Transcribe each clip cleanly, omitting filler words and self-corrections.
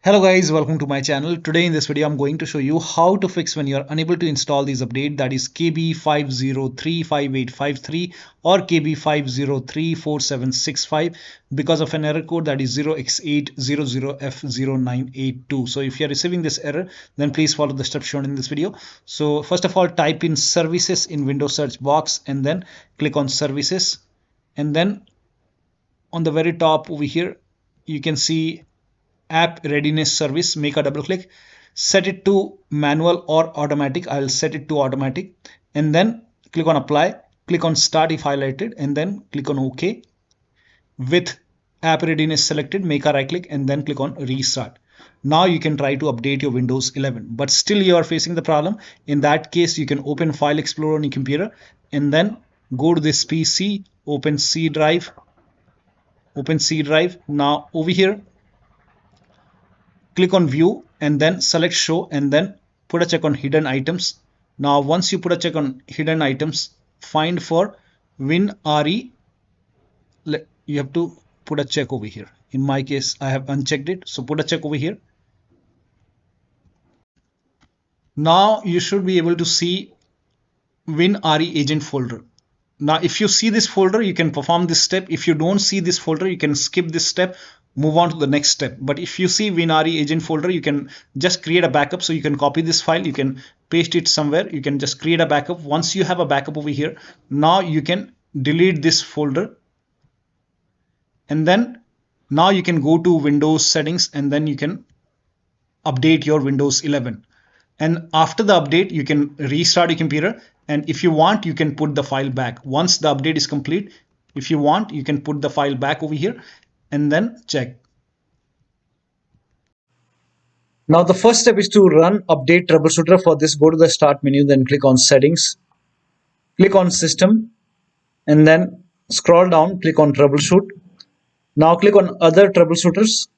Hello guys, welcome to my channel. Today in this video I'm going to show you how to fix when you are unable to install these update, that is KB5035853 or KB5034765 because of an error code that is 0x800f0982. So if you are receiving this error, then please follow the steps shown in this video. So first of all, type in services in Windows search box and then click on services, and then on the very top over here you can see app readiness service. Make a double click, set it to manual or automatic. I'll set it to automatic, and then click on apply, click on start if highlighted, and then click on OK. With app readiness selected, make a right click and then click on restart. Now you can try to update your Windows 11, but still you are facing the problem. In that case, you can open File Explorer on your computer and then go to this PC, open C drive. Now over here, click on view and then select show and then put a check on hidden items. Now once you put a check on hidden items, find for WinRE. You have to put a check over here. In my case I have unchecked it, so put a check over here. Now you should be able to see WinREAgent folder. Now if you see this folder, you can perform this step. If you don't see this folder, you can skip this step, move on to the next step. But if you see WinREAgent folder, you can just create a backup. So you can copy this file, you can paste it somewhere, you can just create a backup. Once you have a backup over here, now you can delete this folder, and then now you can go to Windows settings and then you can update your Windows 11. And after the update, you can restart your computer, and if you want, you can put the file back. Once the update is complete, if you want, you can put the file back over here and then check. Now the first step is to run update troubleshooter. For this, go to the start menu, then click on settings, click on system, and then scroll down, click on troubleshoot. Now click on other troubleshooters.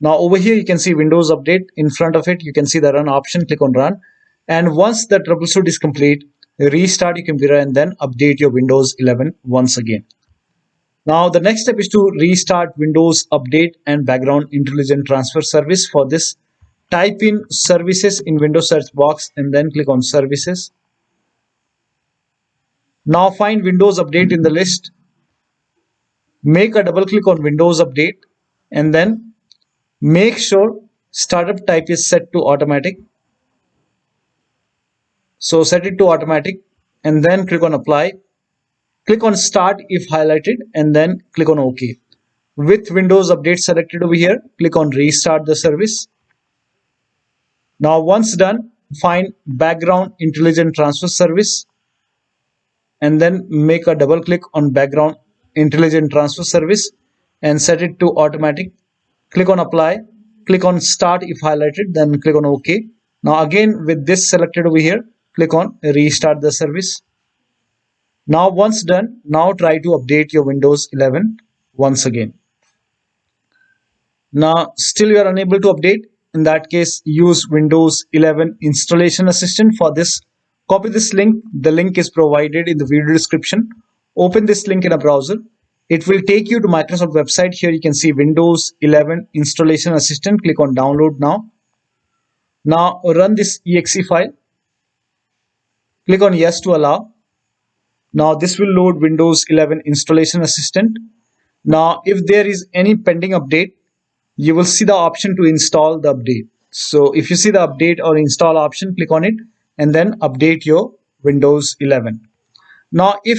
Now over here you can see Windows Update. In front of it you can see the run option. Click on run, and once the troubleshoot is complete, restart your computer and then update your Windows 11 once again. Now the next step is to restart Windows Update and Background Intelligent Transfer Service. For this, type in services in Windows search box and then click on services. Now find Windows Update in the list. Make a double click on Windows Update and then make sure startup type is set to automatic. So set it to automatic and then click on apply. Click on start if highlighted and then click on OK. With Windows Update selected over here, click on restart the service. Now once done, find Background Intelligent Transfer Service and then make a double click on Background Intelligent Transfer Service and set it to automatic. Click on apply, click on start if highlighted, then click on OK. Now again with this selected over here, click on restart the service. Now once done, now try to update your Windows 11 once again. Now still you are unable to update. In that case, use Windows 11 Installation Assistant. For this, copy this link. The link is provided in the video description. Open this link in a browser. It will take you to Microsoft website. Here you can see Windows 11 Installation Assistant. Click on download now. Now run this exe file. Click on yes to allow. Now this will load Windows 11 Installation Assistant. Now if there is any pending update, you will see the option to install the update. So if you see the update or install option, click on it and then update your Windows 11. Now if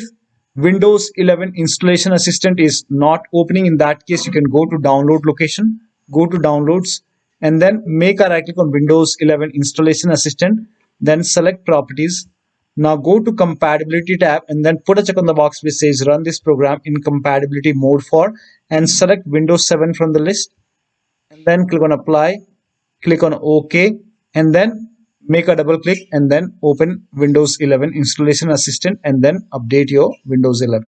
Windows 11 Installation Assistant is not opening, in that case you can go to download location, go to downloads and then make a right click on Windows 11 Installation Assistant, then select properties. Now go to compatibility tab and then put a check on the box which says run this program in compatibility mode for, and select Windows 7 from the list and then click on apply, click on OK and then make a double click and then open Windows 11 Installation Assistant and then update your Windows 11.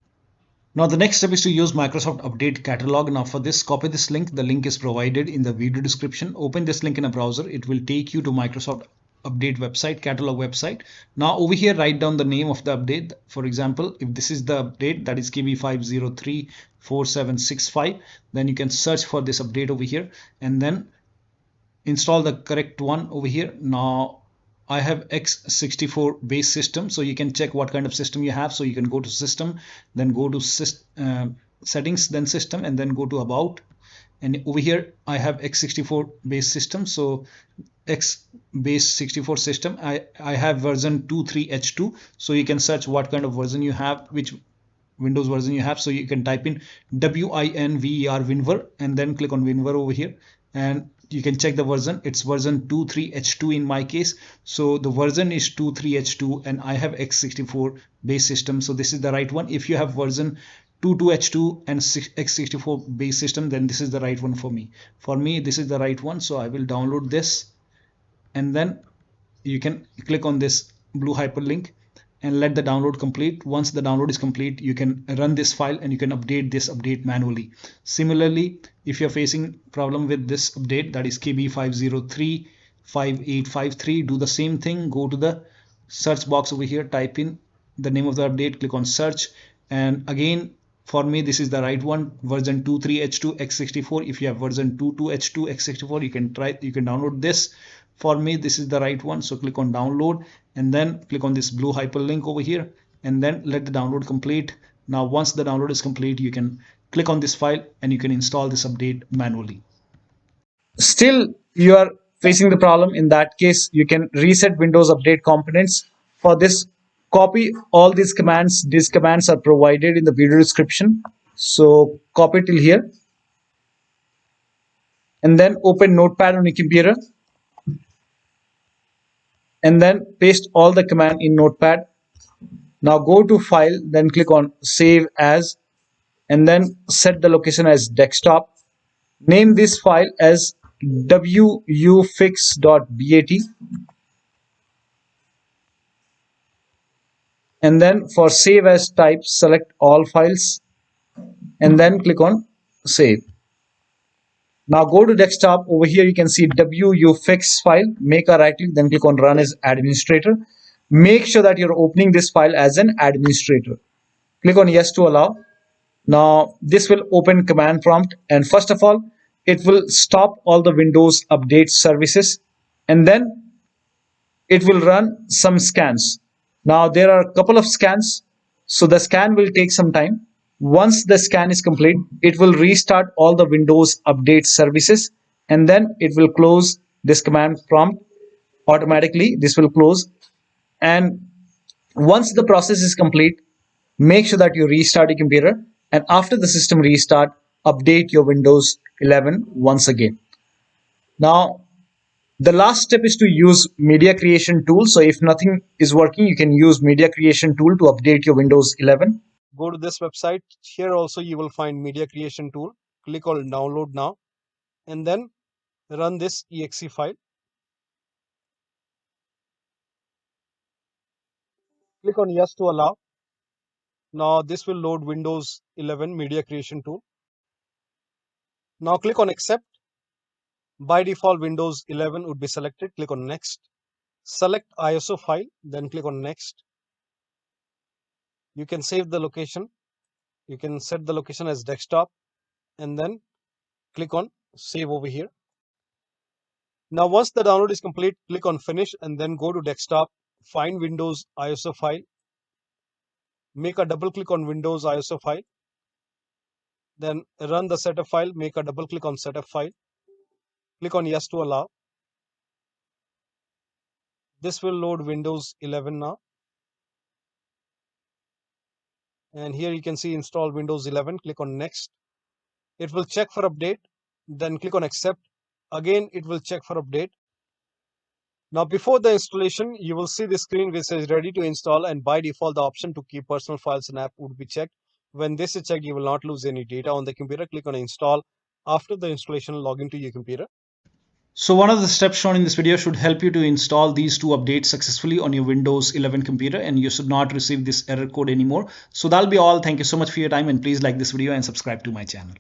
Now the next step is to use Microsoft Update Catalog. Now for this, copy this link. The link is provided in the video description. Open this link in a browser. It will take you to Microsoft update website, catalog website. Now over here, write down the name of the update. For example, if this is the update, that is KB5034765, then you can search for this update over here and then install the correct one over here. Now I have x64 base system, so you can check what kind of system you have. So you can go to system, then go to settings, then system, and then go to about. And over here I have x64 base system, so x base 64 system, I have version 23h2. so you can search what kind of version you have, which Windows version you have. So you can type in WinVer and then click on WinVer over here, and you can check the version. It's version 23h2 in my case, so the version is 23h2 and I have x64 base system, so this is the right one. If you have version 22h2 and x64 base system, then this is the right one for me. For me, this is the right one, so I will download this, and then you can click on this blue hyperlink and let the download complete. Once the download is complete, you can run this file and you can update this update manually. Similarly, if you're facing problem with this update, that is KB5035853, do the same thing. Go to the search box over here, type in the name of the update, click on search, and again, for me, this is the right one, version 23h2 x64. If you have version 22h2 x64, you can download this. For me, this is the right one, so click on download and then click on this blue hyperlink over here and then let the download complete. Now once the download is complete, you can click on this file and you can install this update manually. Still you are facing the problem, in that case you can reset Windows Update components. For this, copy all these commands. These commands are provided in the video description, so copy till here and then open Notepad on your computer and then paste all the command in Notepad. Now go to file, then click on save as and then set the location as desktop. Name this file as wuauserv.bat and then for save as type, select all files and then click on save. Now go to desktop. Over here you can see wuauserv file. Make a right click, then click on run as administrator. Make sure that you're opening this file as an administrator. Click on yes to allow. Now this will open command prompt, and first of all it will stop all the Windows update services and then it will run some scans. Now there are a couple of scans, so the scan will take some time. Once the scan is complete, it will restart all the Windows update services and then it will close this command prompt automatically. This will close, and once the process is complete, make sure that you restart your computer, and after the system restart, update your Windows 11 once again. Now the last step is to use media creation tool. So if nothing is working, you can use media creation tool to update your Windows 11. Go to this website. Here also you will find media creation tool. Click on download now and then run this exe file. Click on yes to allow. Now this will load Windows 11 media creation tool. Now click on accept. By default, Windows 11 would be selected. Click on next. Select ISO file, then click on next. You can save the location. You can set the location as desktop and then click on save over here. Now once the download is complete, click on finish and then go to desktop, find Windows ISO file, make a double click on Windows ISO file, then run the setup file, make a double click on setup file, click on yes to allow. This will load Windows 11 now. And here you can see install Windows 11, click on next. It will check for update, then click on accept. Again, it will check for update. Now before the installation, you will see the screen which says ready to install, and by default the option to keep personal files and app would be checked. When this is checked, you will not lose any data on the computer. Click on install. After the installation, log into your computer. So one of the steps shown in this video should help you to install these two updates successfully on your Windows 11 computer, and you should not receive this error code anymore. So that'll be all. Thank you so much for your time, and please like this video and subscribe to my channel.